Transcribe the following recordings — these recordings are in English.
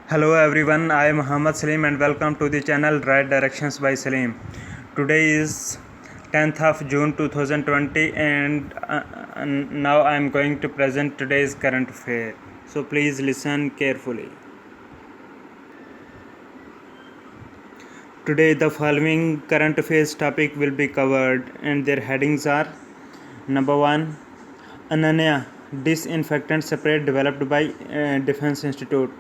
Hello everyone, I am Muhammad Salim and welcome to the channel Right Directions by Salim. Today is 10th of June 2020 and now I am going to present today's current affair. So please listen carefully. Today the following current affairs topic will be covered and their headings are: Number 1, Ananya disinfectant spray developed by Defense Institute.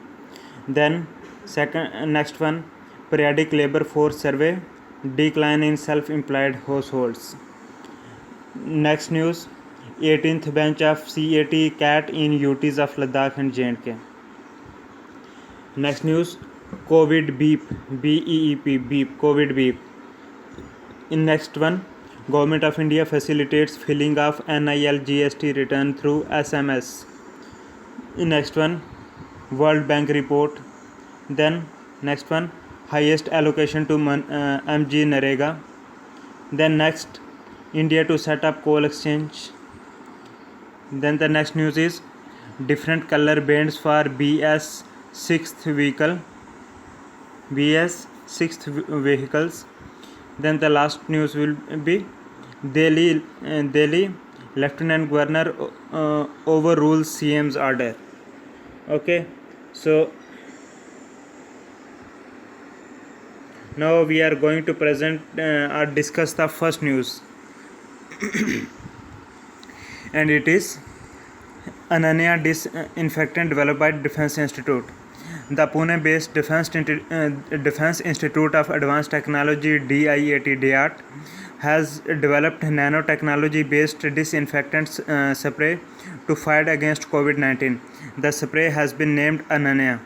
Then next one, periodic labor force survey, decline in self-employed households. Next news, 18th bench of CAT in UTs of Ladakh and J&K. Next news, COVID beep, beep, COVID beep. In next one, Government of India facilitates filling of NIL GST return through SMS. In next one, World Bank report. Then next one, highest allocation to MG Narega. Then next, India to set up coal exchange. Then the next news is different color bands for BS 6th vehicles. Then the last news will be Delhi Lieutenant Governor overrules CM's order. Okay, so now we are going to present or discuss the first news and it is Ananya disinfectant developed by Defense Institute. The Pune-based Defense Institute of Advanced Technology DIAT has developed nanotechnology-based disinfectant spray to fight against COVID-19. The spray has been named Ananya.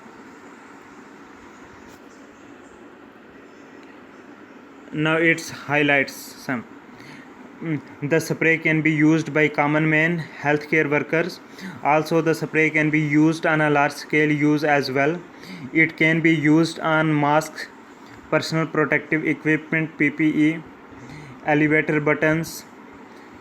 Now its highlights some. The spray can be used by common man, healthcare workers. Also the spray can be used on a large scale use as well. It can be used on masks, personal protective equipment PPE, elevator buttons,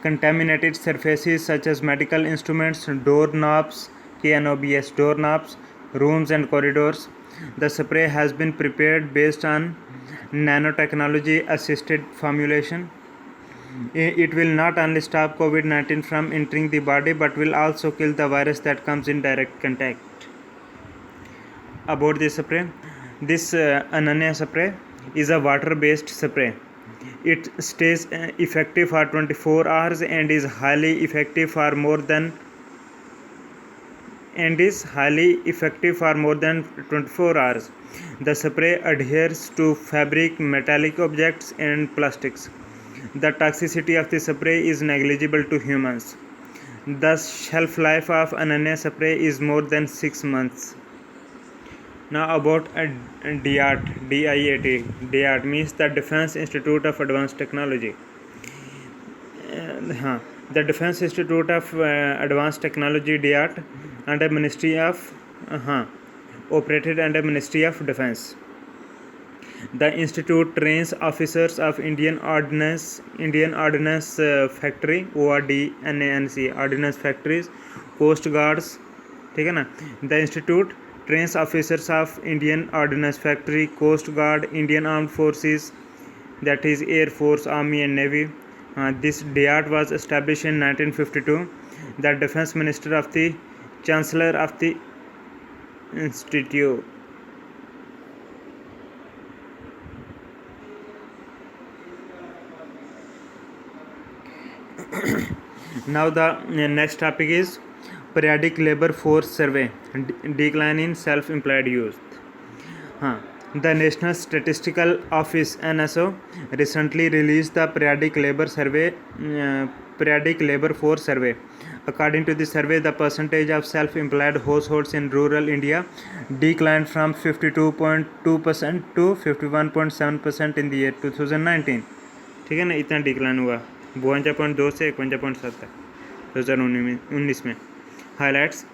contaminated surfaces such as medical instruments, doorknobs, KNOBS doorknobs, rooms and corridors. The spray has been prepared based on nanotechnology assisted formulation. It will not only stop COVID-19 from entering the body but will also kill the virus that comes in direct contact. About this spray, this Ananya spray is a water-based spray. It stays effective for 24 hours and is highly effective for more than 24 hours. The spray adheres to fabric, metallic objects and plastics. The toxicity of the spray is negligible to humans. The shelf life of Ananya spray is more than 6 months. Now about DIAT. DIAT means the Defense Institute of Advanced Technology. The Defense Institute of Advanced Technology DIAT under Ministry of operated under Ministry of Defense. The institute trains officers of Indian Ordnance Factory ORDNANC Ordnance Factories, Coast Guards. ठीक है ना. The institute trains officers of Indian Ordnance Factory, Coast Guard, Indian Armed Forces, that is Air Force, Army and Navy. This DIAT was established in 1952. The Defense Minister of the Chancellor of the Institute. Now the next topic is periodic labor force survey, decline in self-employed youth. The National Statistical Office NSO recently released the periodic labor force survey. According to the survey, the percentage of self-employed households in rural India declined from 52.2% to 51.7% in the year 2019. ठीक है ना, इतना decline हुआ 52.2 से 51.7 तक 2019 में. Highlights.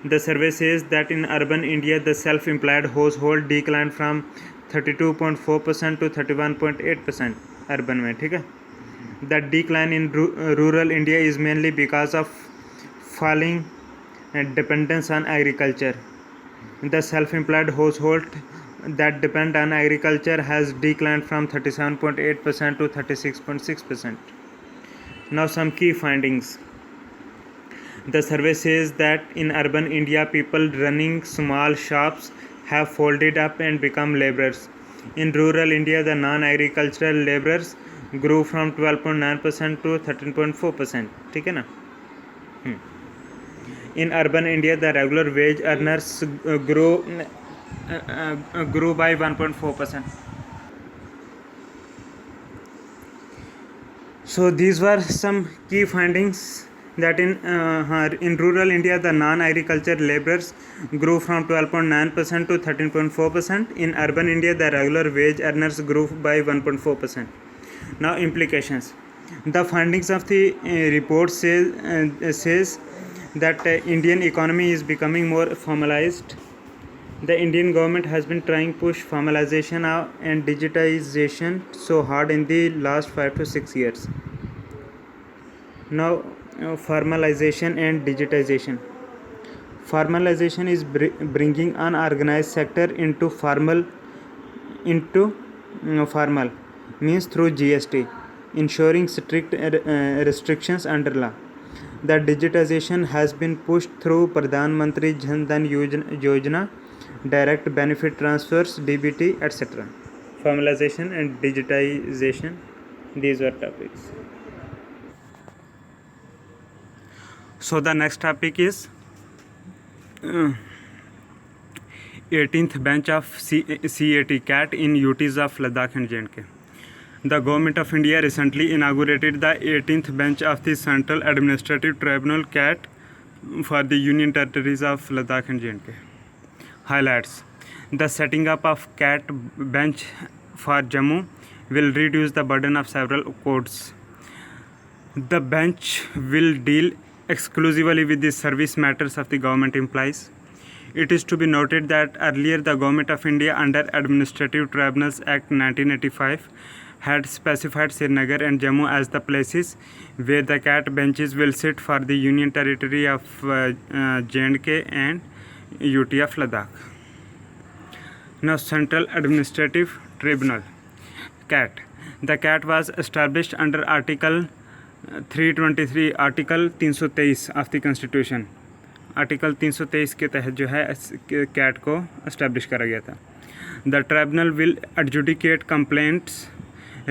The survey says that in urban India, the self-employed household declined from 32.4% to 31.8% urban में. ठीक है. The decline in rural India is mainly because of falling dependence on agriculture. The self-employed household that depend on agriculture has declined from 37.8% to 36.6%. Now some key findings. The survey says that in urban India, people running small shops have folded up and become laborers. In rural India, the non-agricultural laborers grew from 12.9% to 13.4%. ठीक है ना? In urban India, the regular wage earners grew by 1.4%. So these were some key findings that in rural India, the non-agriculture laborers grew from 12.9% to 13.4%. In urban India, the regular wage earners grew by 1.4%. Now implications. The findings of the report says that Indian economy is becoming more formalized. The Indian government has been trying to push formalization and digitization so hard in the last 5 to 6 years. Now, formalization and digitization. Formalization is bringing unorganized sector into formal means through GST, ensuring strict restrictions under law. The digitization has been pushed through Pradhan Mantri Jan Dhan Yojana, direct benefit transfers, DBT, etc. Formalization and digitization, these were topics. So the next topic is 18th bench of CAT in UTs of Ladakh and J&K. The Government of India recently inaugurated the 18th bench of the Central Administrative Tribunal CAT for the Union Territories of Ladakh and J&K. Highlights. The setting up of CAT bench for Jammu will reduce the burden of several courts. The bench will deal exclusively with the service matters of the government employees. It is to be noted that earlier the Government of India under Administrative Tribunals Act 1985 had specified Srinagar and Jammu as the places where the CAT benches will sit for the Union Territory of J&K and UT of Ladakh. Now, Central Administrative Tribunal CAT. The CAT was established under Article 323 Article 323 of the Constitution. Article 323 के तहत जो है cat को establish करा गया था. The tribunal will adjudicate complaints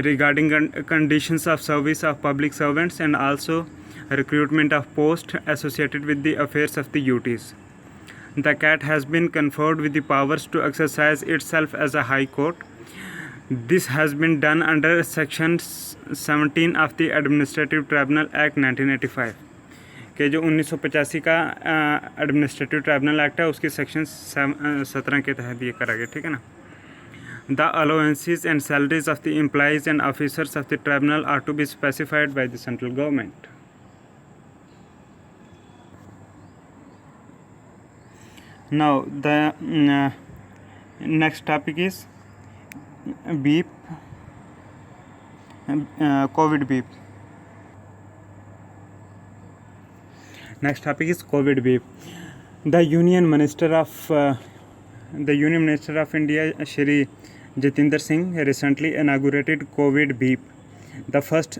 regarding conditions of service of public servants and also recruitment of posts associated with the affairs of the UTs. The CAT has been conferred with the powers to exercise itself as a high court. This has been done under Section 17 of the Administrative Tribunal Act 1985 के जो 1985 का administrative tribunal act है उसके section 17 के तहत ये करा गया. ठीक है ना. The allowances and salaries of the employees and officers of the tribunal are to be specified by the central government. Now the next topic is beep, COVID beep. Next topic is COVID beep. The Union Minister of India, Shri Jitendra Singh, recently inaugurated COVID beep, the first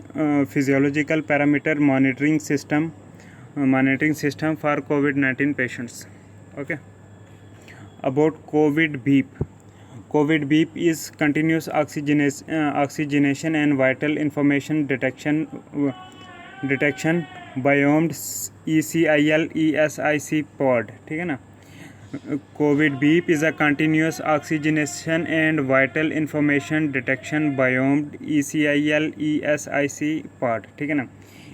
physiological parameter monitoring system for COVID-19 patients. Okay. About COVID beep. COVID beep is continuous oxygenation and vital information detection beyond ECIL ESIC pod. ठीक है ना. COVID beep is a continuous oxygenation and vital information detection beyond ECIL ESIC pod. ठीक है ना.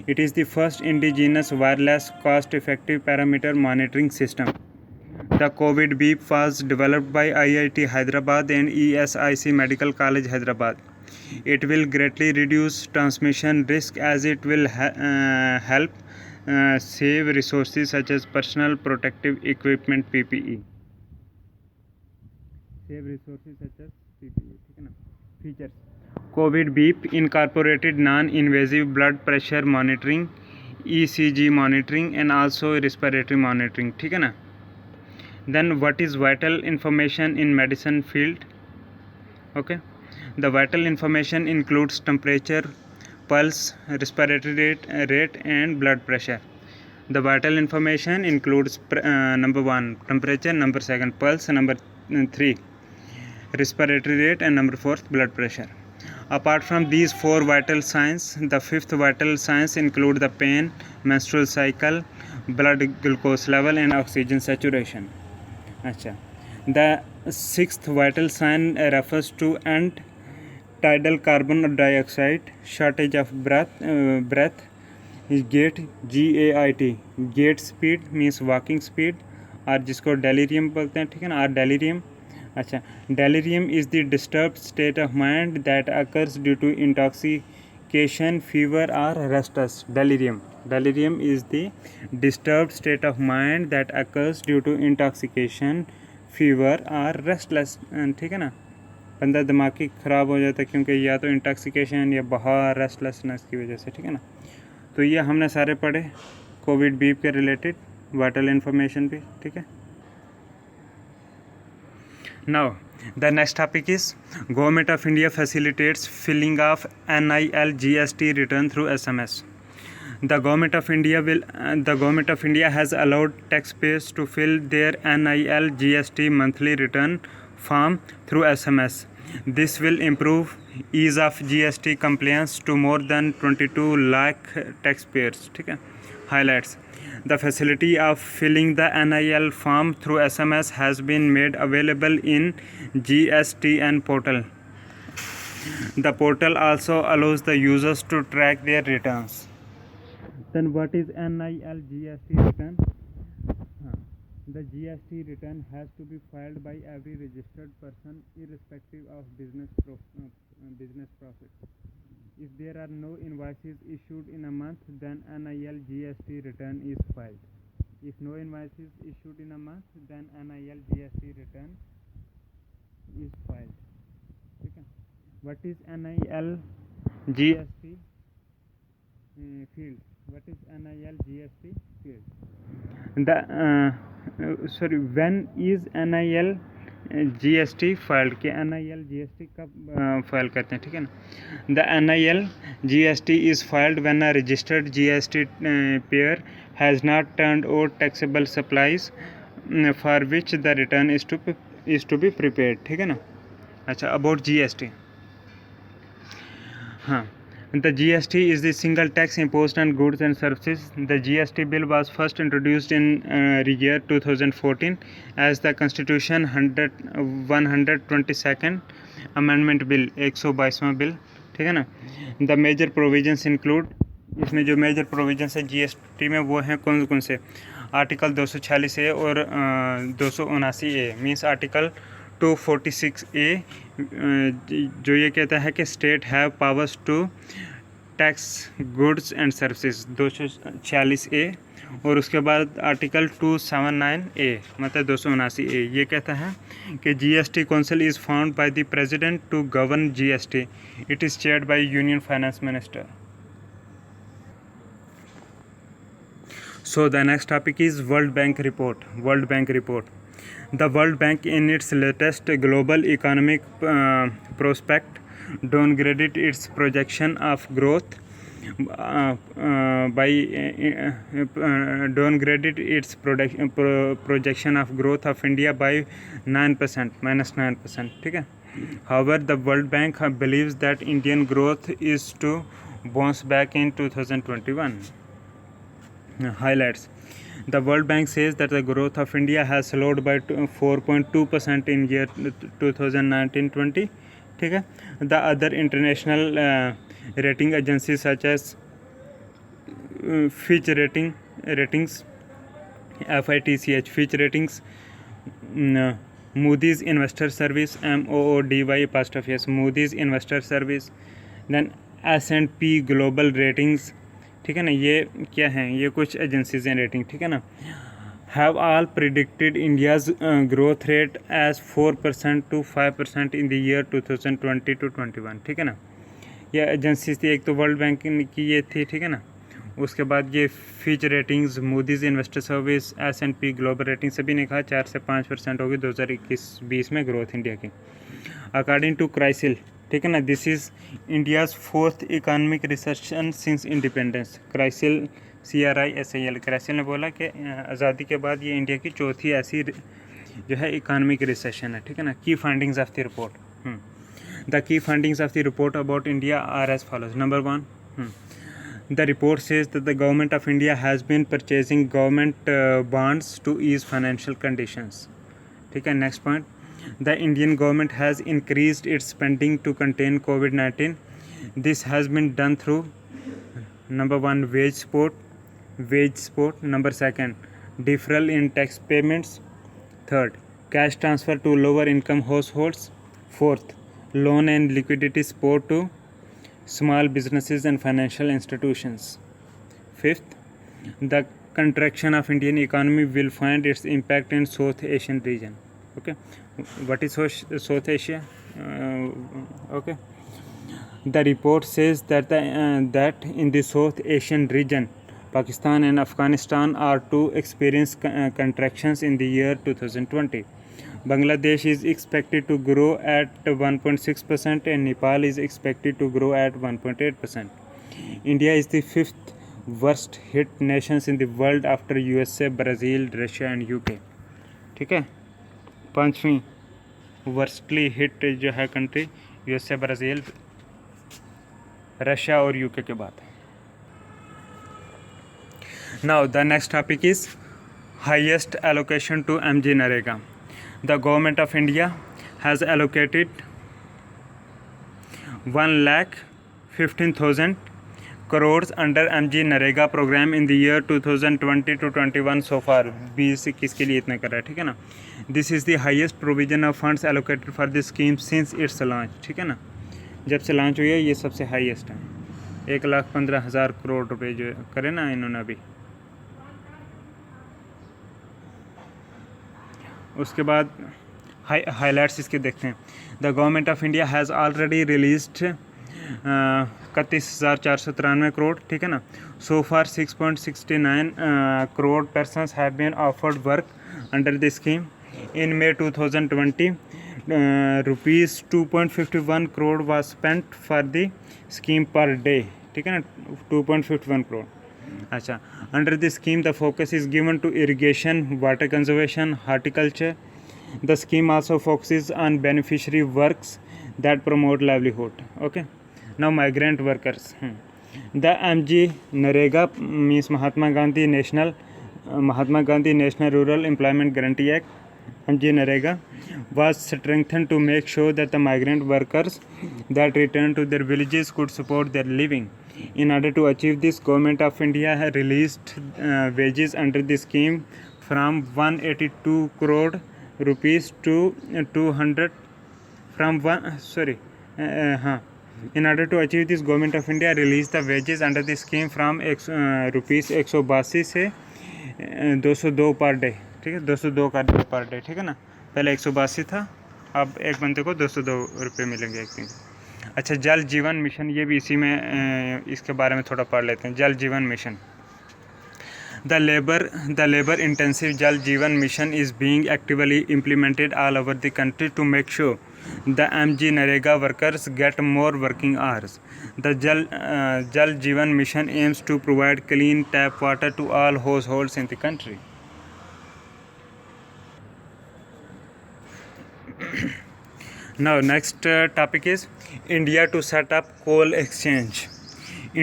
It is the first indigenous wireless cost-effective parameter monitoring system. The COVID beep was developed by IIT Hyderabad and ESIC Medical College Hyderabad. It will greatly reduce transmission risk as it will help save resources such as personal protective equipment PPE. ठीक है ना. Features. COVID beep incorporated non-invasive blood pressure monitoring, ECG monitoring and also respiratory monitoring. ठीक है ना. Then what is vital information in medicine field? Okay, the vital information includes temperature, pulse, respiratory rate and blood pressure. The vital information includes number 1 temperature, number 2 pulse, number 3 respiratory rate, and number 4 blood pressure. Apart from these 4 vital signs, the 5th vital signs include the pain, menstrual cycle, blood glucose level and oxygen saturation. Achha. The 6th vital sign refers to end-tidal carbon dioxide, shortage of breath is gait, GAIT, gait speed means walking speed, और जिसको delirium बोलते हैं, ठीक है ना, और delirium. अच्छा, delirium is the disturbed state of mind that occurs due to intoxication, fever or restless. Delirium is the disturbed state of mind that occurs due to intoxication, fever or restless. ठीक है ना, बंदा दिमागी ख़राब हो जाता है क्योंकि या तो इंटॉक्सिकेशन या बाहर रेस्टलेसनेस की वजह से, ठीक है ना. तो ये हमने सारे पढ़े कोविड बीप के रिलेटेड वाइटल इन्फॉर्मेशन भी, ठीक है. Now the next topic is government of India facilitates filing of NIL GST रिटर्न थ्रू SMS. The Government of India has allowed taxpayers to fill their NIL GST monthly return form through SMS. This will improve ease of GST compliance to more than 22 lakh taxpayers. ठीक है. Highlights. The facility of filling the NIL form through SMS has been made available in GSTN portal. The portal also allows the users to track their returns. Then what is NIL GST return? The GST return has to be filed by every registered person irrespective of business profit. If there are no invoices issued in a month, then NIL GST return is filed. If no invoices issued in a month, then NIL GST return is filed. Okay. What is NIL GST field? What is NIL GST field? When is NIL GST filed? कि NIL GST कब file करते हैं, ठीक है ना. The NIL GST is filed when a registered GST payer has not turned out taxable supplies for which the return is to be prepared. ठीक है ना. अच्छा, about GST. हाँ, the GST is the single tax imposed on goods and services. The GST bill was first introduced in year 2014 as the Constitution 122nd Amendment Bill, 122वां bill, ठीक है ना. The major provisions include, इसमें जो major provisions है GST में वो हैं कौन से. आर्टिकल 246A और 279A मीन्स आर्टिकल 246A जो ये कहता है कि state have powers to tax goods and services, 246A, और उसके बाद आर्टिकल 279A मतलब 279A ये कहता है कि GST council is found by the president to govern GST. It is chaired by union finance minister. So the next topic is World Bank report. The World Bank in its latest global economic prospect downgraded its projection of growth projection of growth of India by 9%, ठीक है. However, the World Bank believes that Indian growth is to bounce back in 2021. Highlights. The World Bank says that the growth of India has slowed by 4.2% in year 2019-20. ठीक है. The other international rating agencies such as Fitch Ratings, Fitch Ratings, Moody's Investor Service, MOODY', Moody's Investor Service, then S&P Global Ratings, ठीक है ना. ये क्या हैं, ये कुछ एजेंसीज हैं रेटिंग, ठीक है ना. Have all predicted India's growth rate as 4% to 5% in the year 2020 to 21, ठीक है ना. ये एजेंसीज थी, एक तो वर्ल्ड बैंक की ये थी, ठीक है ना. उसके बाद ये Fitch ratings, Moody's investor service, S&P global rating सभी ने कहा 4 से 5% होगी 2021-20 में ग्रोथ इंडिया की। अकॉर्डिंग टू क्राइसिल, ठीक है ना, this is India's 4th economic recession since independence. CRISIL CRISIL, CRISIL ने बोला कि आज़ादी के बाद ये इंडिया की चौथी ऐसी जो है इकोनॉमिक रिसेशन है, ठीक है ना। Key findings of the report, the key findings of the report about India are as follows. Number 1, the report says that the government of India has been purchasing government bonds to ease financial conditions, ठीक है। Next point, the Indian government has increased its spending to contain COVID-19. This has been done through number 1 wage support, number 2 deferral in tax payments, 3rd cash transfer to lower income households, 4th loan and liquidity support to small businesses and financial institutions, 5th the contraction of Indian economy will find its impact in South Asian region. Okay, what is South Asia? Okay, the report says that that in the South Asian region, Pakistan and Afghanistan are to experience contractions in the year 2020. Bangladesh is expected to grow at 1.6% and Nepal is expected to grow at 1.8%. India is the 5th worst hit nations in the world after USA, Brazil, Russia and UK. ठीक है, 5वीं वर्स्टली hit जो है country USA, Brazil, Russia और UK के बाद। Now the next topic is highest allocation to MG NREGA. The government of India has allocated 1,15,000 crores under MG NREGA program in the year 2020 to 21 so far। 20-21 के लिए इतना कर रहा है, ठीक है ना। This is the highest provision of funds allocated for this scheme since its launch, ठीक है ना। जब से लॉन्च हुई है ये सबसे हाईएस्ट है। 1,15,000 करोड़ रुपए जो करे ना इन्होंने अभी। उसके बाद हाईलाइट्स इसके देखते हैं। The government of India has already released 31,493 crore, ठीक है ना। So far 6.69 crore persons have been offered work under the scheme. In May 2020 rupees 2.51 crore was spent for the scheme per day, ठीक है ना। 2.51 करोड़। अच्छा, under the scheme the focus is given to irrigation, water conservation, horticulture. The scheme also focuses on beneficiary works that promote livelihood. Okay, now migrant workers. The MG Narega means Mahatma Gandhi National Rural Employment Guarantee Act, MG Narega, was strengthened to make sure that the migrant workers that return to their villages could support their living. In order to achieve this, Government of India has released wages under the scheme from 182 crore rupees to 200 from one sorry in order to achieve this, Government of India released the wages under the scheme from rupees 182 से 202 पर day, ठीक है। 202 का पर day, ठीक है ना। पहले 182 था, अब एक बंदे को 202 रुपये मिलेंगे एक दिन। अच्छा, जल जीवन मिशन, ये भी इसी में इसके बारे में थोड़ा पढ़ लेते हैं। जल Jeevan mission, the labour intensive Jal Jeevan mission is being actively implemented all over the country to make sure the MG NREGA workers get more working hours. The Jal Jeevan mission aims to provide clean tap water to all households in the country. Now next topic is India to set up coal exchange.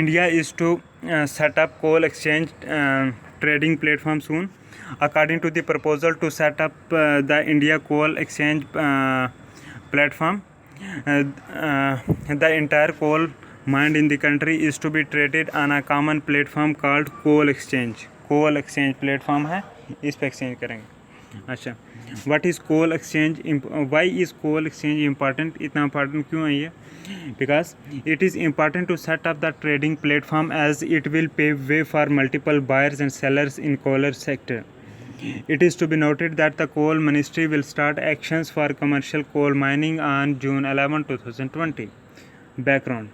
India is to set up coal exchange trading platform soon. According to the proposal to set up the India coal exchange platform, the entire coal mined in the country is to be traded on a common platform called coal exchange. coal exchange platform है, इस पे exchange करेंगे। अच्छा, what is coal exchange? Why is coal exchange important? इतना important क्यों है ये? Because it is important to set up the trading platform as it will pave way for multiple buyers and sellers in coal sector. It is to be noted that the coal ministry will start actions for commercial coal mining on June 11, 2020. Background: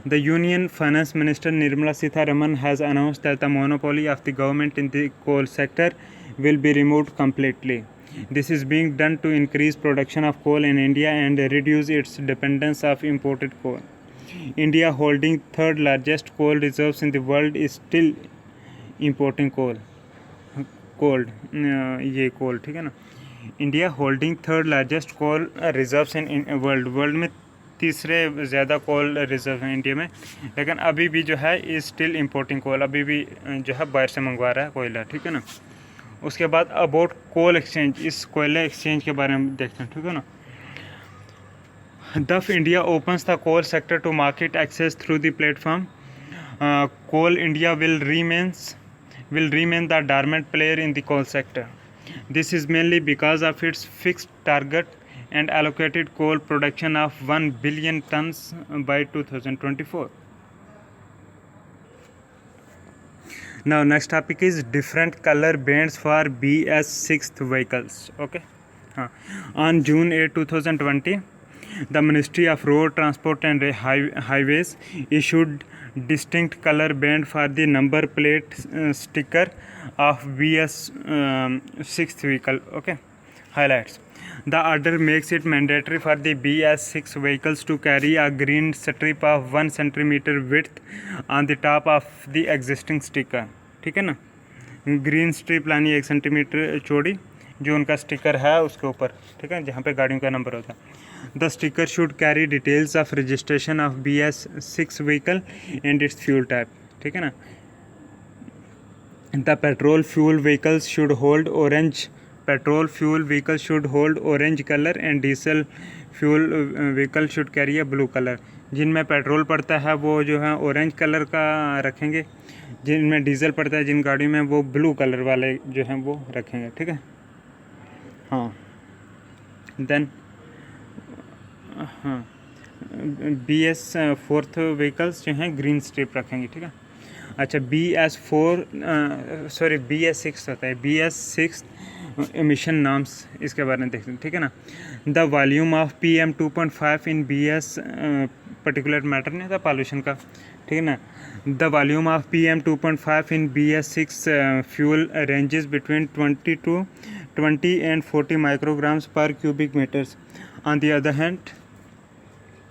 The Union Finance Minister Nirmala Sitharaman has announced that the monopoly of the government in the coal sector will be removed completely. This is being done to increase production of coal in India and reduce its dependence of imported coal. India, holding third largest coal reserves in the world, is still importing coal. ये कोल ठीक है ना. India holding third largest coal reserves in world में तीसरे ज़्यादा कोल reserve हैं India में, लेकिन अभी भी जो है इज स्टिल इंपोर्टिंग कोल, अभी भी जो है बाहर से मंगवा रहा है कोयला, ठीक है ना. उसके बाद अबाउट कोल एक्सचेंज, इस कोयला एक्सचेंज के बारे में देखते हैं, ठीक है ना. Thus, India opens the coal sector to market access through the platform. Coal India will remain the dominant player in the coal sector. This is mainly because of its fixed target and allocated coal production of 1 billion tons by 2024. Now, next topic is different color bands for BS6 vehicles. Okay. On June 8, 2020. The Ministry of Road Transport and Highways issued distinct color band for the number plate sticker of BS6 vehicle. Okay, highlights. The order makes it mandatory for the BS6 vehicles to carry a green strip of 1 centimeter width on the top of the existing sticker. ठीक है ना, green strip लानी 1 centimetre चौड़ी जो उनका sticker है उसके ऊपर, ठीक है, जहाँ पे गाड़ियों का नंबर होता है. The sticker should carry details of registration of BS6 vehicle and its fuel type. ठीक है ना. The petrol fuel vehicles should hold orange color and diesel fuel vehicle should carry a blue color. जिनमें petrol पड़ता है वो जो है orange colour का रखेंगे, जिनमें डीजल पड़ता है जिन गाड़ियों में वो ब्लू कलर वाले जो हैं वो रखेंगे, ठीक है. हाँ, देन हाँ, BS4 व्हीकल्स जो हैं ग्रीन स्ट्रिप रखेंगे, ठीक है. अच्छा, BS6 होता है, BS6 एमिशन नॉर्म्स, इसके बारे में देखते हैं, ठीक है ना. The volume of PM 2.5 in BS particular matter नहीं था पॉल्यूशन का, ठीक है ना. The volume of PM 2.5 in BS6 fuel ranges between 20 and 40 micrograms per cubic meters. On the other hand,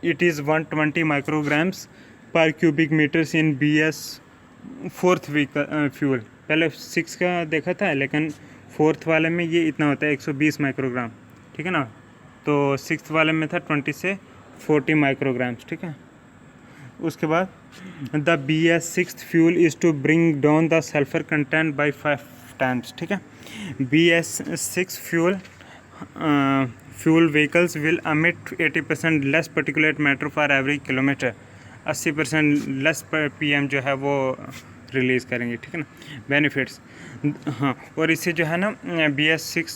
it is 120 micrograms per cubic meters in BS4 fuel. पहले 6 का देखा था, लेकिन 4th वाले में ये इतना होता है 120 माइक्रोग्राम, ठीक है ना. तो 6th वाले में था 20 से 40 माइक्रोग्राम्स, ठीक है. उसके बाद the BS6 fuel is to bring down the sulphur content by 5 times, ठीक है. BS6 fuel vehicles will emit 80% less particulate matter for every kilometer. 80% less PM जो है वो रिलीज़ करेंगे, ठीक है ना. बेनिफिट्स, हाँ, और इससे जो है ना BS6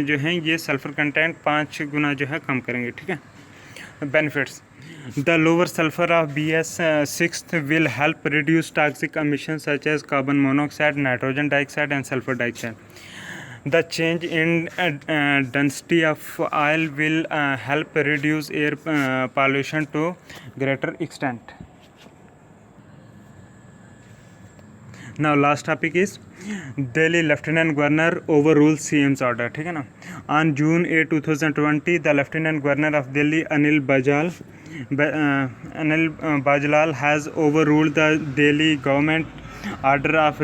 जो हैं ये सल्फ़र कंटेंट 5 गुना जो है कम करेंगे, ठीक है. Benefits, the lower sulfur of BS6 will help reduce toxic emissions such as carbon monoxide, nitrogen dioxide and sulfur dioxide. The change in density of oil will help reduce air pollution to greater extent. Now last topic is Delhi Lieutenant Governor overrules CM's order, ठीक है ना. On June 8, 2020, the Lieutenant Governor of Delhi Anil Bajlal has overruled the Delhi government order of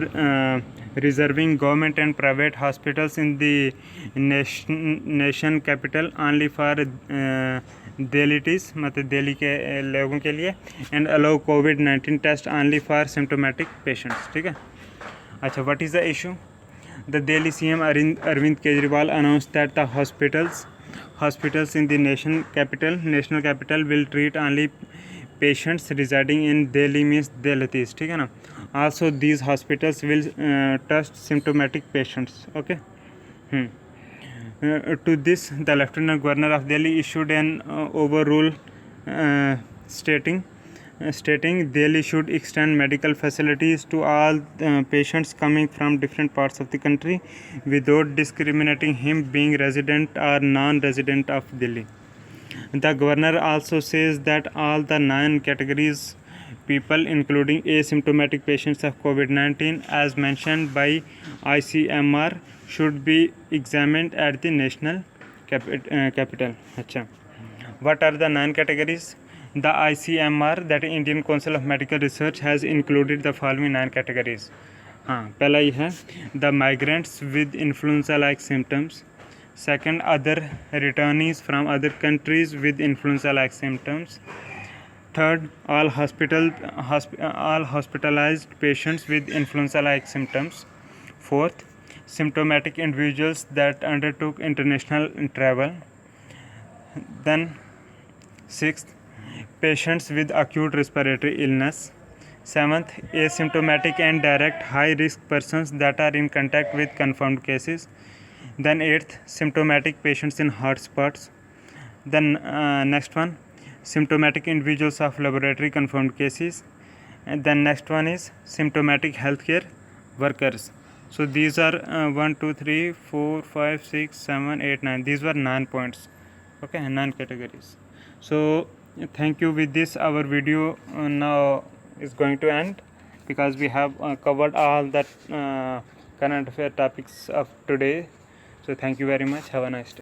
reserving government and private hospitals in the nation capital only for Delhites, मतलब दिल्ली के लोगों के लिए, and allow COVID-19 test only for symptomatic patients, ठीक है. अच्छा, what is the issue? The Delhi CM Arvind Kejriwal announced that the hospitals in the national capital will treat only patients residing in Delhi, means Delhites, ठीक है ना. Also these hospitals will test symptomatic patients, okay. To this, the Lieutenant Governor of Delhi issued an overrule stating Delhi should extend medical facilities to all patients coming from different parts of the country without discriminating him being resident or non-resident of Delhi. The governor also says that all the 9 categories people, including asymptomatic patients of COVID-19, as mentioned by ICMR, should be examined at the national capital. अच्छा. What are the 9 categories? The ICMR, that Indian Council of Medical Research, has included the following 9 categories. हाँ, पहला ये है the migrants with influenza-like symptoms. Second, other returnees from other countries with influenza-like symptoms. Third, all hospitalized patients with influenza-like symptoms. Fourth, symptomatic individuals that undertook international travel. Then, sixth, patients with acute respiratory illness. Seventh, asymptomatic and direct high-risk persons that are in contact with confirmed cases. Then eighth, symptomatic patients in hotspots. Then next one, symptomatic individuals of laboratory confirmed cases. And then next one is symptomatic healthcare workers. So these are 1, 2, 3, 4, 5, 6, 7, 8, 9. These were 9 points. Okay, 9 categories. So thank you. With this, our video now is going to end, because we have covered all that current affair topics of today. So thank you very much. Have a nice day.